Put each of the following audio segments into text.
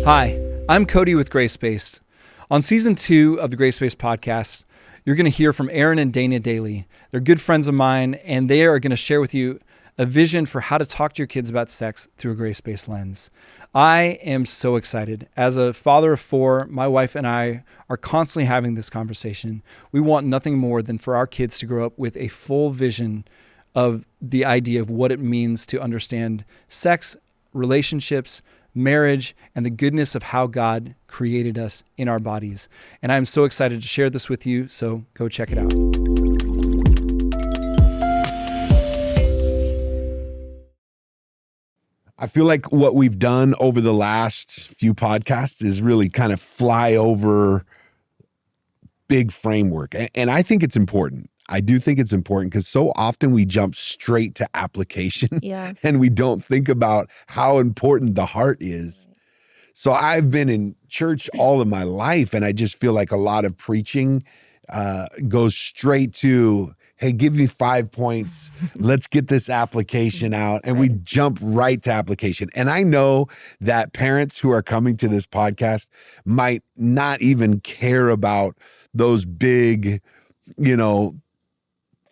Hi, I'm Cody with Gracebased. On season 2 of the Gracebased Podcast, you're going to hear from Aaron and Dana Daly. They're good friends of mine, and they are going to share with you a vision for how to talk to your kids about sex through a grace-based lens. I am so excited. As a father of 4, my wife and I are constantly having this conversation. We want nothing more than for our kids to grow up with a full vision of the idea of what it means to understand sex, relationships, marriage, and the goodness of how God created us in our bodies. And I'm so excited to share this with you, so go check it out. I feel like what we've done over the last few podcasts is really kind of fly over big framework. And I think it's important. I do think it's important because so often we jump straight to application and we don't think about how important the heart is. So I've been in church all of my life, and I just feel like a lot of preaching goes straight to, hey, give me 5 points. Let's get this application out. And we jump right to application. And I know that parents who are coming to this podcast might not even care about those big,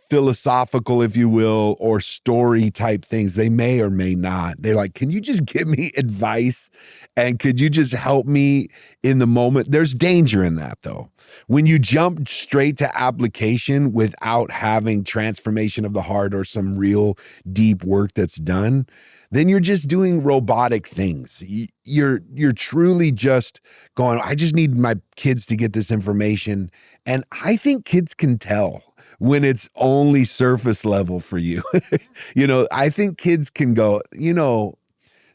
philosophical, if you will, or story type things. They may or may not. They're like, can you just give me advice? And could you just help me in the moment? There's danger in that, though. When you jump straight to application without having transformation of the heart or some real deep work that's done, then you're just doing robotic things. You're truly just going, I just need my kids to get this information. And I think kids can tell when it's only surface level for you. I think kids can go,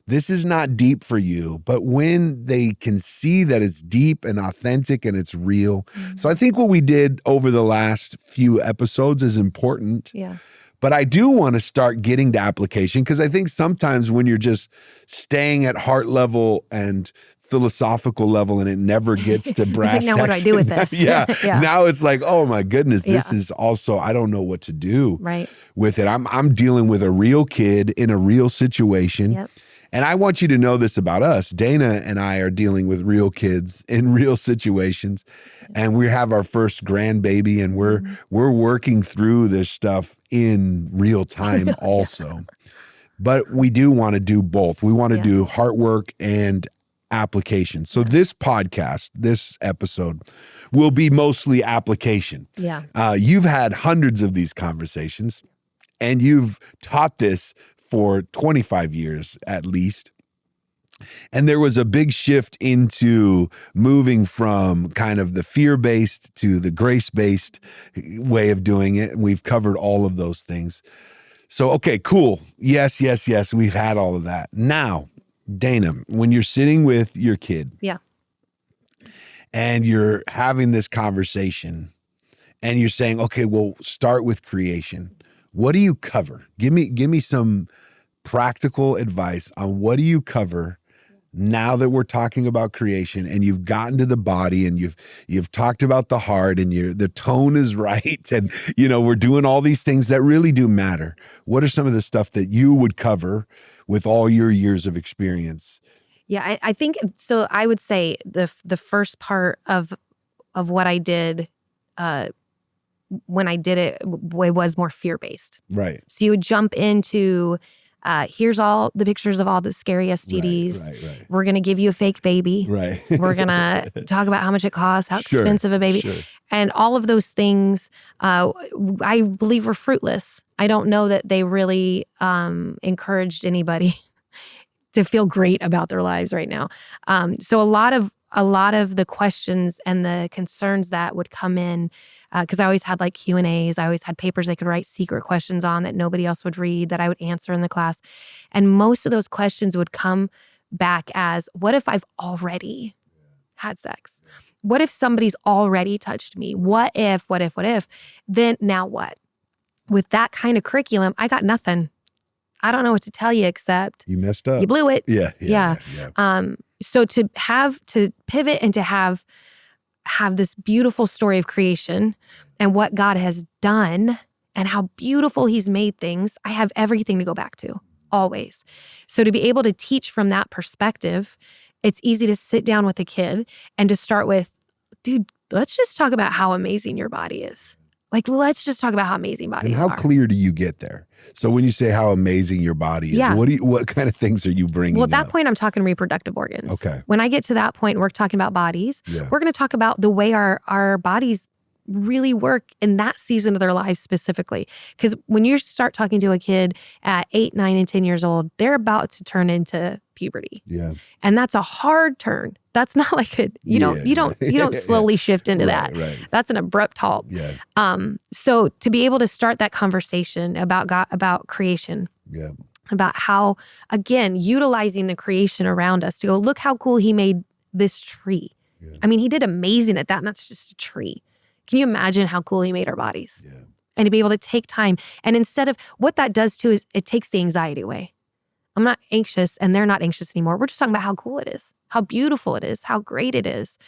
this is not deep for you, but when they can see that it's deep and authentic and it's real. Mm-hmm. So I think what we did over the last few episodes is important. Yeah. But I do want to start getting to application because I think sometimes when you're just staying at heart level and philosophical level and it never gets to brass tacks. Now what do I do with this? Yeah. Now it's like, oh my goodness, this is also, I don't know what to do with it. I'm dealing with a real kid in a real situation. Yep. And I want you to know this about us. Dana and I are dealing with real kids in real situations, and we have our first grandbaby, and we're working through this stuff in real time also. But we do want to do both. We want to do heart work and application. So this podcast, this episode, will be mostly application. You've had hundreds of these conversations, and you've taught this for 25 years at least. And there was a big shift into moving from kind of the fear-based to the grace-based way of doing it. And we've covered all of those things. So, okay, cool. Yes. We've had all of that. Now, Dana, when you're sitting with your kid and you're having this conversation and you're saying, okay, well, start with creation. What do you cover? Give me some practical advice on what do you cover now that we're talking about creation and you've gotten to the body and you've talked about the heart and the tone is right and we're doing all these things that really do matter. What are some of the stuff that you would cover with all your years of experience? Yeah, I think so. I would say the first part of what I did when I did it was more fear-based. Right. So you would jump into here's all the pictures of all the scary STDs. Right. We're going to give you a fake baby. Right. We're going to talk about how much it costs, how expensive a baby. Sure. And all of those things, I believe were fruitless. I don't know that they really encouraged anybody to feel great about their lives right now. So a lot of the questions and the concerns that would come in, because I always had like Q&As, I always had papers they could write secret questions on that nobody else would read that I would answer in the class. And most of those questions would come back as, what if I've already had sex? What if somebody's already touched me? What if? Then now what? With that kind of curriculum, I got nothing. I don't know what to tell you except you messed up. You blew it. Yeah. So to pivot and to have this beautiful story of creation and what God has done and how beautiful he's made things, I have everything to go back to, always. So to be able to teach from that perspective it's easy to sit down with a kid and to start with, dude, let's just talk about how amazing your body is. Like, let's just talk about how amazing bodies are. And how clear do you get there? So when you say how amazing your body is, what kind of things are you bringing Well, at that up? point, I'm talking reproductive organs. Okay. When I get to that point, we're talking about bodies. Yeah. We're going to talk about the way our bodies really work in that season of their lives specifically. Because when you start talking to a kid at 8, 9, and 10 years old, they're about to turn into puberty. Yeah. And that's a hard turn. That's not like you don't slowly shift into that. Right. That's an abrupt halt. Yeah. So to be able to start that conversation about God, about creation, about how, again, utilizing the creation around us to go, look how cool he made this tree. Yeah. I mean, he did amazing at that, and that's just a tree. Can you imagine how cool he made our bodies? Yeah. And to be able to take time. And instead of, what that does too is it takes the anxiety away. I'm not anxious and they're not anxious anymore. We're just talking about how cool it is, how beautiful it is, how great it is.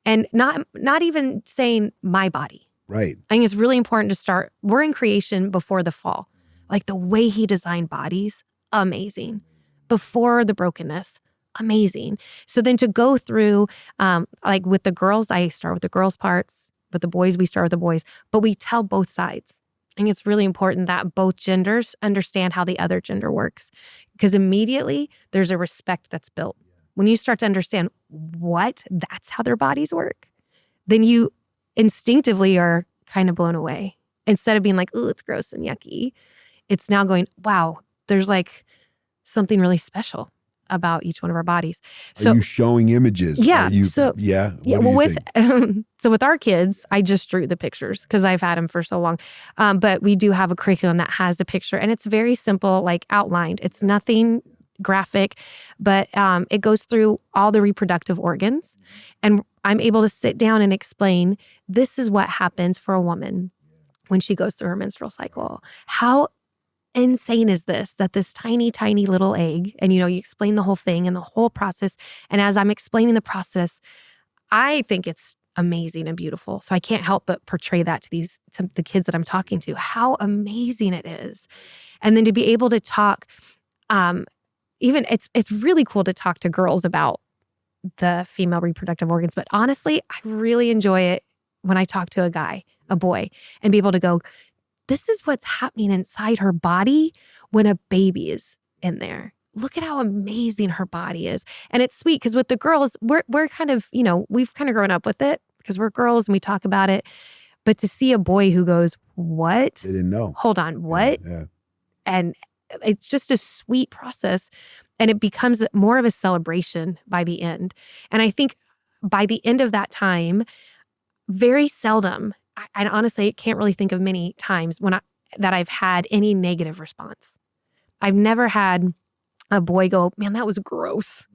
And not even saying my body. Right. I think it's really important to start, we're in creation before the fall. Like the way he designed bodies, amazing. Before the brokenness, amazing. So then to go through, like with the girls, I start with the girls' parts. With the boys, we start with the boys. But we tell both sides. I think it's really important that both genders understand how the other gender works. Because immediately there's a respect that's built. When you start to understand that's how their bodies work, then you instinctively are kind of blown away. Instead of being like, oh, it's gross and yucky, it's now going, wow, there's like something really special about each one of our bodies. So, are you showing images? Yeah. So with our kids, I just drew the pictures because I've had them for so long. But we do have a curriculum that has the picture, and it's very simple, like outlined. It's nothing graphic, but it goes through all the reproductive organs, and I'm able to sit down and explain, this is what happens for a woman when she goes through her menstrual cycle. How insane is this, that this tiny, tiny little egg, and you explain the whole thing and the whole process. And as I'm explaining the process, I think it's amazing and beautiful. So I can't help but portray that to the kids that I'm talking to, how amazing it is. And then to be able to talk, even it's really cool to talk to girls about the female reproductive organs. But honestly, I really enjoy it when I talk to a boy, and be able to go, this is what's happening inside her body when a baby is in there. Look at how amazing her body is. And it's sweet because with the girls, we're kind of, we've kind of grown up with it because we're girls and we talk about it. But to see a boy who goes, what? They didn't know. Hold on, what? Yeah. And it's just a sweet process. And it becomes more of a celebration by the end. And I think by the end of that time, very seldom, I honestly can't really think of many times that I've had any negative response. I've never had a boy go, man, that was gross.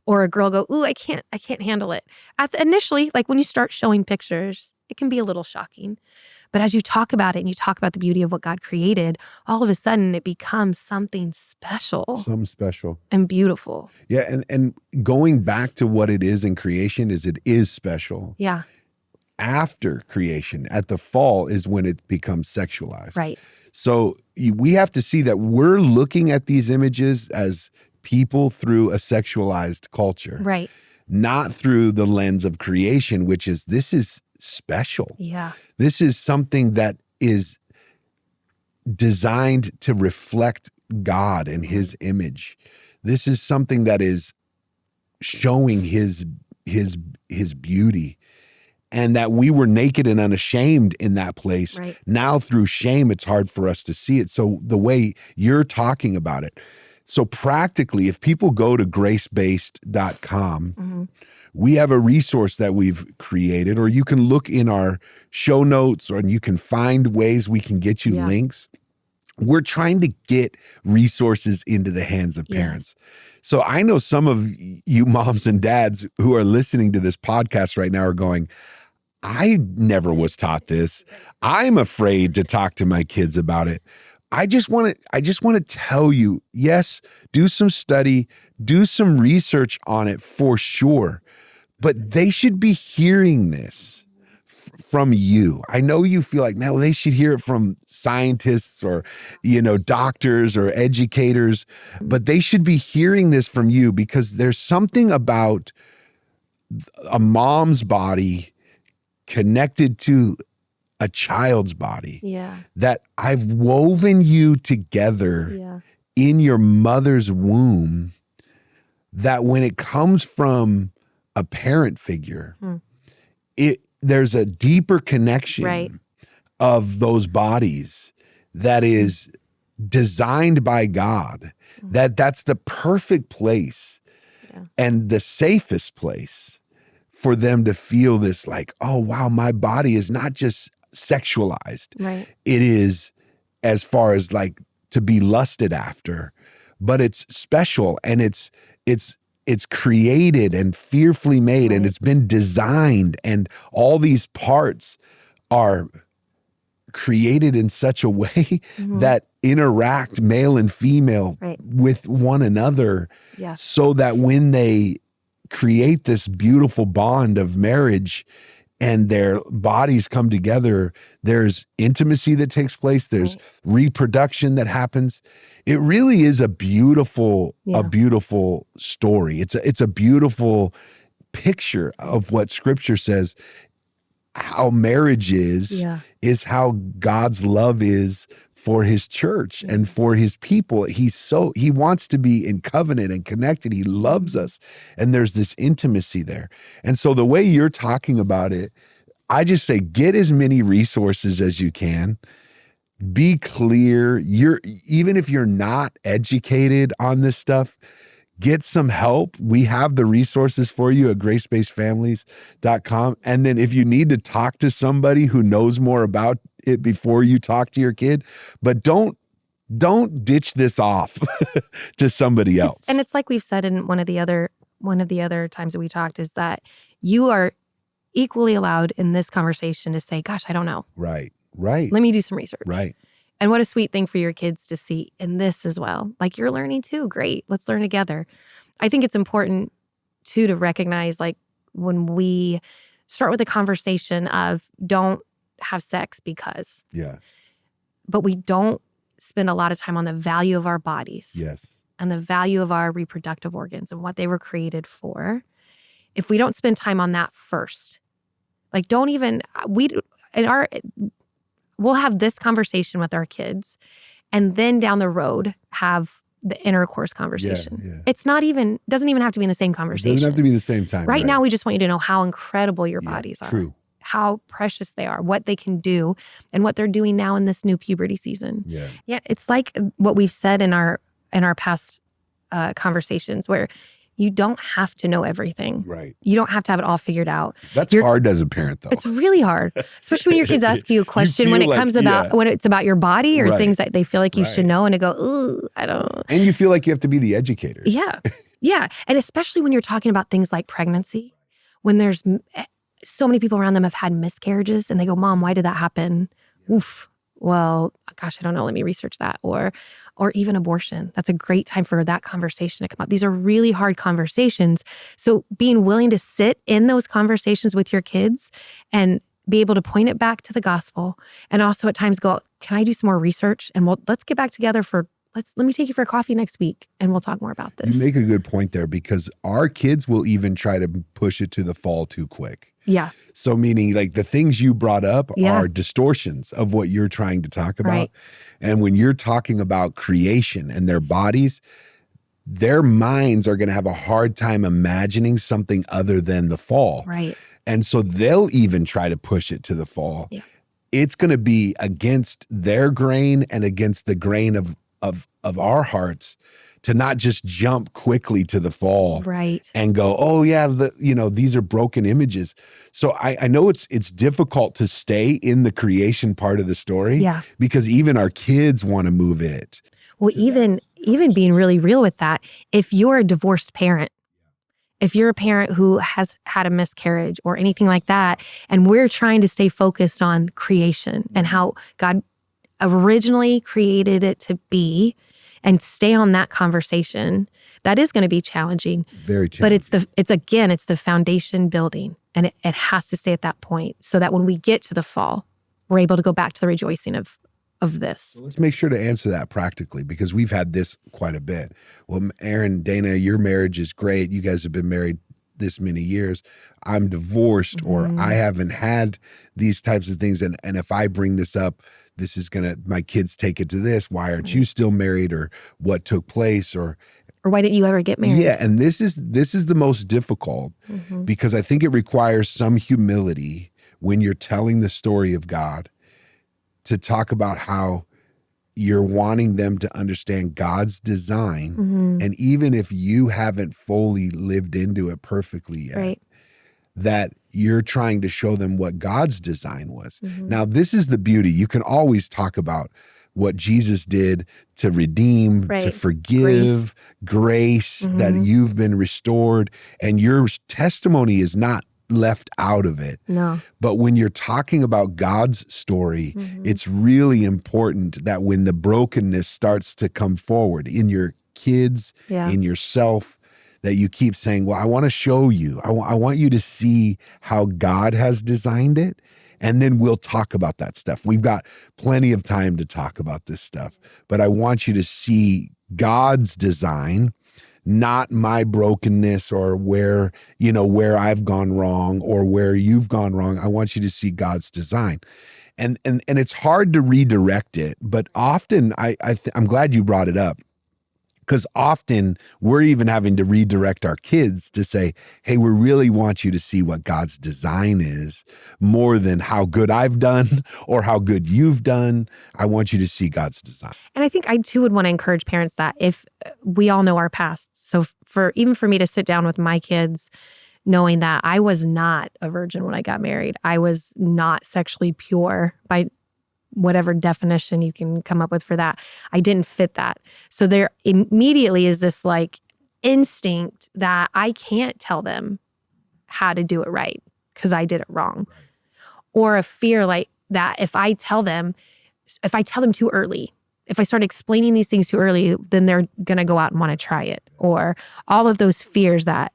Or a girl go, ooh, I can't handle it. Initially, like when you start showing pictures, it can be a little shocking. But as you talk about it and you talk about the beauty of what God created, all of a sudden it becomes something special. Something special. And beautiful. Yeah, and going back to what it is in creation is it is special. Yeah. After creation, at the fall, is when it becomes sexualized. Right. So we have to see that we're looking at these images as people through a sexualized culture. Right. Not through the lens of creation, which is, this is special. Yeah. This is something that is designed to reflect God and his image. This is something that is showing his beauty. And that we were naked and unashamed in that place. Right. Now through shame, it's hard for us to see it. So the way you're talking about it. So practically, if people go to gracebased.com, we have a resource that we've created, or you can look in our show notes, or you can find ways we can get you links. We're trying to get resources into the hands of parents. Yes. So I know some of you moms and dads who are listening to this podcast right now are going, I never was taught this. I'm afraid to talk to my kids about it. I just want to tell you, yes, do some study, do some research on it for sure. But they should be hearing this from you. I know you feel like, man, well, they should hear it from scientists or, doctors or educators, but they should be hearing this from you, because there's something about a mom's body connected to a child's body that I've woven you together in your mother's womb, that when it comes from a parent figure, there's a deeper connection of those bodies that is designed by God, that's the perfect place and the safest place for them to feel this, like, oh, wow, my body is not just sexualized. Right. It is, as far as like to be lusted after, but it's special, and it's created and fearfully made, and it's been designed, and all these parts are created in such a way that interact, male and female, with one another, so that when they create this beautiful bond of marriage and their bodies come together, there's intimacy that takes place, there's reproduction that happens. It really is a beautiful story. It's a beautiful picture of what Scripture says how marriage is how God's love is for his church and for his people. He wants to be in covenant and connected. He loves us. And there's this intimacy there. And so the way you're talking about it, I just say, get as many resources as you can. Be clear. Even if you're not educated on this stuff, get some help. We have the resources for you at gracebasedfamilies.com. And then if you need to talk to somebody who knows more about it before you talk to your kid, but don't ditch this off to somebody else. And it's like we've said in one of the other times that we talked, is that you are equally allowed in this conversation to say, gosh, I don't know. Right. Let me do some research. Right. And what a sweet thing for your kids to see in this as well. Like, you're learning too. Great. Let's learn together. I think it's important too to recognize, like, when we start with a conversation of don't have sex because. Yeah. But we don't spend a lot of time on the value of our bodies. Yes. And the value of our reproductive organs and what they were created for. If we don't spend time on that first, like, we'll have this conversation with our kids, and then down the road have the intercourse conversation. Yeah. It's doesn't even have to be in the same conversation. It doesn't have to be the same time. Right now, we just want you to know how incredible your bodies are. True. How precious they are, what they can do, and what they're doing now in this new puberty season. Yeah. Yeah, it's like what we've said in our past conversations, where you don't have to know everything. Right. You don't have to have it all figured out. That's hard as a parent, though. It's really hard, especially when your kids ask you a question when it's about your body or things that they feel like you should know, and to go, ooh, I don't. And you feel like you have to be the educator. Yeah. Yeah. And especially when you're talking about things like pregnancy, when there's so many people around them have had miscarriages, and they go, Mom, why did that happen? Oof. Well, gosh, I don't know. Let me research that. Or even abortion. That's a great time for that conversation to come up. These are really hard conversations. So being willing to sit in those conversations with your kids and be able to point it back to the gospel, and also at times go, can I do some more research? And let's get back together let me take you for a coffee next week, and we'll talk more about this. You make a good point there, because our kids will even try to push it to the fall too quick. Yeah. So meaning, like, the things you brought up are distortions of what you're trying to talk about. Right. And when you're talking about creation and their bodies, their minds are going to have a hard time imagining something other than the fall. Right. And so they'll even try to push it to the fall. Yeah. It's going to be against their grain and against the grain of our hearts to not just jump quickly to the fall, right, and go, oh yeah, these are broken images. So I know it's difficult to stay in the creation part of the story, because even our kids want to move it. Well, even being really real with that, if you're a divorced parent, if you're a parent who has had a miscarriage or anything like that, and we're trying to stay focused on creation and how God originally created it to be, and stay on that conversation, that is going to be challenging. Very challenging. But it's the foundation building. And it has to stay at that point so that when we get to the fall, we're able to go back to the rejoicing of this. Well, let's make sure to answer that practically, because we've had this quite a bit. Well, Aaron, Dana, your marriage is great. You guys have been married this many years. I'm divorced, or I haven't had these types of things. And if I bring this up, this is my kids take it to this. Why aren't you still married? Or what took place? Or why didn't you ever get married? Yeah. And this is the most difficult because I think it requires some humility when you're telling the story of God to talk about how you're wanting them to understand God's design. And even if you haven't fully lived into it perfectly yet, that you're trying to show them what God's design was. Now, this is the beauty. You can always talk about what Jesus did to redeem, to forgive, grace that you've been restored. And your testimony is not left out of it. No. But when you're talking about God's story, it's really important that when the brokenness starts to come forward in your kids, in yourself, that you keep saying, well, I want to show you. I want you to see how God has designed it. And then we'll talk about that stuff. We've got plenty of time to talk about this stuff. But I want you to see God's design, not my brokenness or where I've gone wrong or where you've gone wrong. I want you to see God's design. And it's hard to redirect it, but often I'm glad you brought it up, because often we're even having to redirect our kids to say, hey, we really want you to see what God's design is more than how good I've done or how good you've done. I want you to see God's design. And I think I too would want to encourage parents that if we all know our pasts. So for me to sit down with my kids, knowing that I was not a virgin when I got married, I was not sexually pure by whatever definition you can come up with for that. I didn't fit that. So there immediately is this like instinct that I can't tell them how to do it right because I did it wrong. Or a fear like that if I tell them too early, if I start explaining these things too early, then they're going to go out and want to try it. Or all of those fears that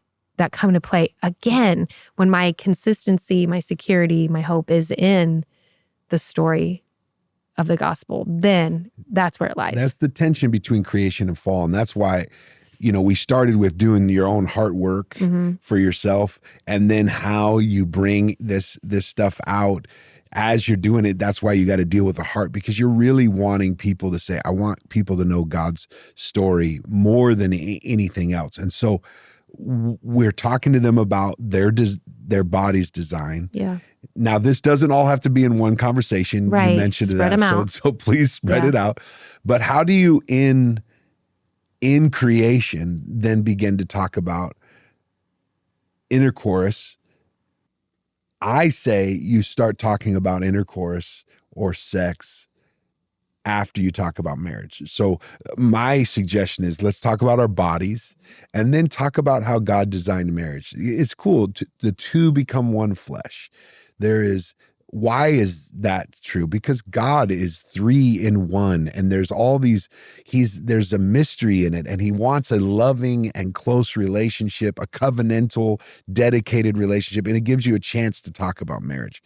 come into play again when my consistency, my security, my hope is in the story of the gospel, then that's where it lies. That's the tension between creation and fall. And that's why, we started with doing your own heart work for yourself, and then how you bring this stuff out as you're doing it. That's why you got to deal with the heart, because you're really wanting people to say, I want people to know God's story more than anything else. And so we're talking to them about their body's design. Yeah. Now, this doesn't all have to be in one conversation. Right. You mentioned spread that. So please spread it out. But how do you in creation then begin to talk about intercourse? I say you start talking about intercourse or sex after you talk about marriage. So my suggestion is let's talk about our bodies and then talk about how God designed marriage. It's cool. The two become one flesh. Why is that true? Because God is 3 in 1, and there's there's a mystery in it, and he wants a loving and close relationship, a covenantal, dedicated relationship, and it gives you a chance to talk about marriage.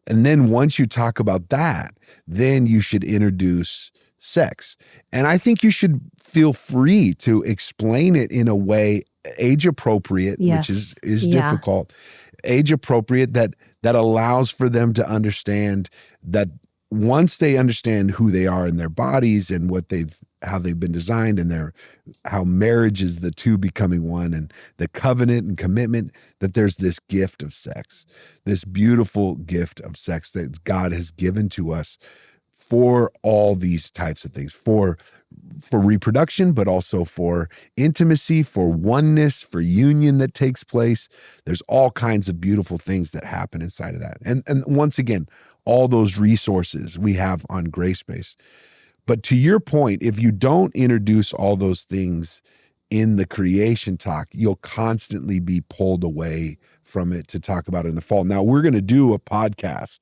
And then once you talk about that, then you should introduce sex. And I think you should feel free to explain it in a way age appropriate, which is difficult, age appropriate that allows for them to understand that once they understand who they are in their bodies and how they've been designed and how marriage is the two becoming one and the covenant and commitment, that there's this gift of sex, this beautiful gift of sex that God has given to us for all these types of things, for reproduction, but also for intimacy, for oneness, for union that takes place. There's all kinds of beautiful things that happen inside of that. And once again, all those resources we have on Gracebased. But to your point, if you don't introduce all those things in the creation talk, you'll constantly be pulled away from it to talk about it in the fall. Now, we're going to do a podcast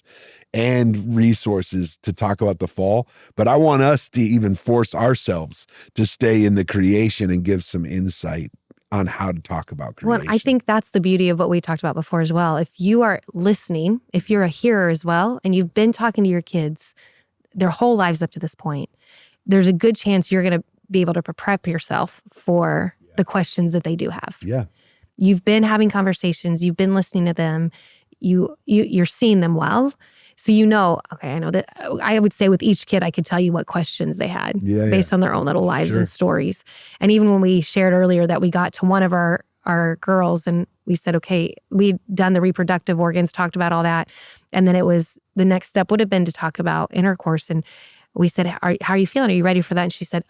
and resources to talk about the fall, but I want us to even force ourselves to stay in the creation and give some insight on how to talk about creation. Well, I think that's the beauty of what we talked about before as well. If you are listening, if you're a hearer as well, and you've been talking to your kids their whole lives up to this point, there's a good chance you're going to be able to prep yourself for the questions that they do have. Yeah. You've been having conversations, you've been listening to them, you're seeing them well. So okay, I know that I would say with each kid, I could tell you what questions they had based on their own little lives and stories. And even when we shared earlier that we got to one of our girls and we said, okay, we'd done the reproductive organs, talked about all that. And then the next step would have been to talk about intercourse. And we said, how are you feeling? Are you ready for that? And she said,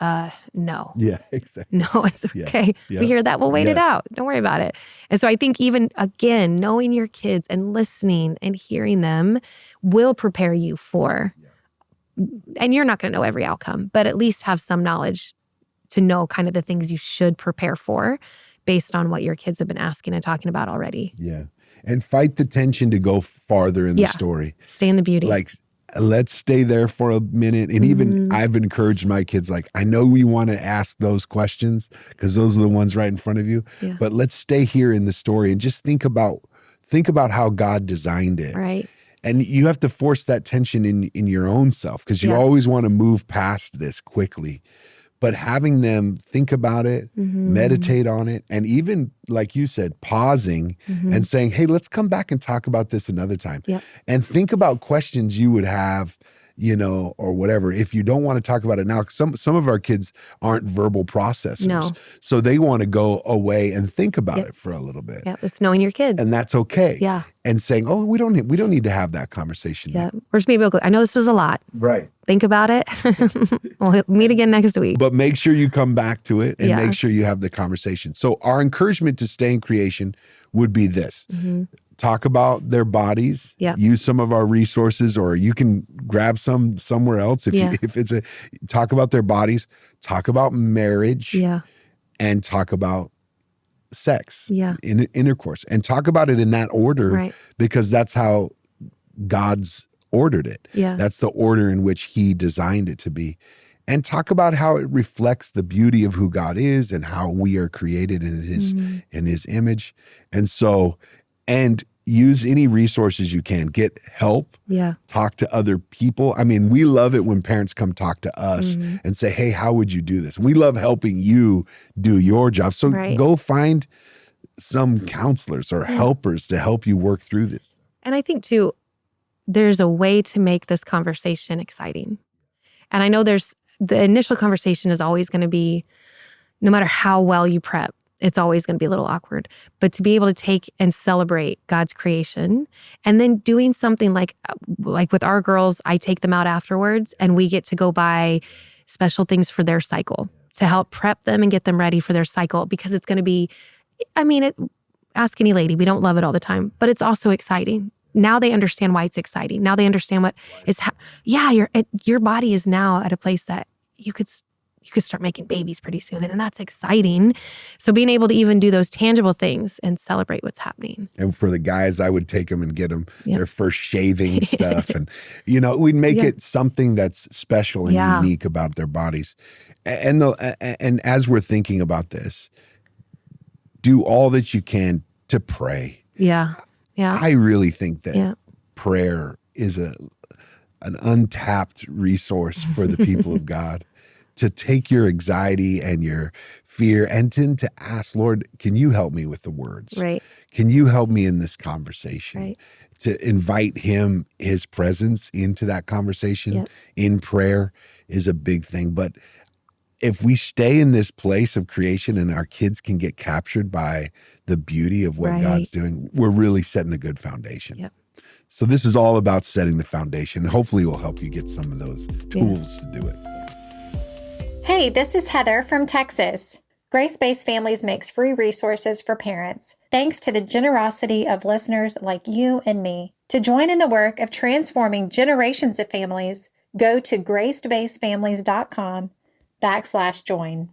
no. Yeah, exactly. No, it's okay. Yeah. We hear that. We'll wait it out. Don't worry about it. And so I think even, again, knowing your kids and listening and hearing them will prepare you for, and you're not going to know every outcome, but at least have some knowledge to know kind of the things you should prepare for based on what your kids have been asking and talking about already. Yeah. And fight the tension to go farther in the story. Stay in the beauty. Like, let's stay there for a minute. And even I've encouraged my kids, like, I know we want to ask those questions because those are the ones right in front of you, but let's stay here in the story and just think about how God designed it. Right. And you have to force that tension in your own self because you always want to move past this quickly. But having them think about it, meditate on it, and even, like you said, pausing and saying, hey, let's come back and talk about this another time. Yep. And think about questions you would have, or whatever. If you don't want to talk about it now, some of our kids aren't verbal processors. No. So they want to go away and think about it for a little bit. Yeah, it's knowing your kids. And that's okay. Yeah. And saying, oh, we don't need to have that conversation. Yeah. Or just maybe I know this was a lot. Right. Think about it. We'll meet again next week. But make sure you come back to it and make sure you have the conversation. So our encouragement to stay in creation would be this. Talk about their bodies, use some of our resources, or you can grab some somewhere else. If it's talk about their bodies, talk about marriage, and talk about sex, intercourse, and talk about it in that order, because that's how God's ordered it. That's the order in which he designed it to be. And talk about how it reflects the beauty of who God is and how we are created in his image. And use any resources you can. Get help. Talk to other people. I mean, we love it when parents come talk to us and say, hey, how would you do this? We love helping you do your job. So go find some counselors or helpers to help you work through this. And I think too, there's a way to make this conversation exciting. And I know the initial conversation is always going to be, no matter how well you prep, it's always going to be a little awkward. But to be able to take and celebrate God's creation, and then doing something like with our girls, I take them out afterwards and we get to go buy special things for their cycle to help prep them and get them ready for their cycle, because it's going to be, ask any lady, we don't love it all the time, but it's also exciting. Now they understand why it's exciting. Now they understand what is, your body is now at a place that you could start making babies pretty soon, and that's exciting. So being able to even do those tangible things and celebrate what's happening. And for the guys, I would take them and get them their first shaving stuff. And, we'd make it something that's special and unique about their bodies. And as we're thinking about this, do all that you can to pray. Yeah. I really think that prayer is an untapped resource for the people of God. To take your anxiety and your fear and then to ask, Lord, can you help me with the words? Right. Can you help me in this conversation? Right. To invite his presence into that conversation in prayer is a big thing. But if we stay in this place of creation and our kids can get captured by the beauty of what God's doing, we're really setting a good foundation. Yep. So this is all about setting the foundation. Hopefully we'll help you get some of those tools to do it. Hey, this is Heather from Texas. Gracebased Families makes free resources for parents, thanks to the generosity of listeners like you and me. To join in the work of transforming generations of families, go to gracebasefamilies.com/join.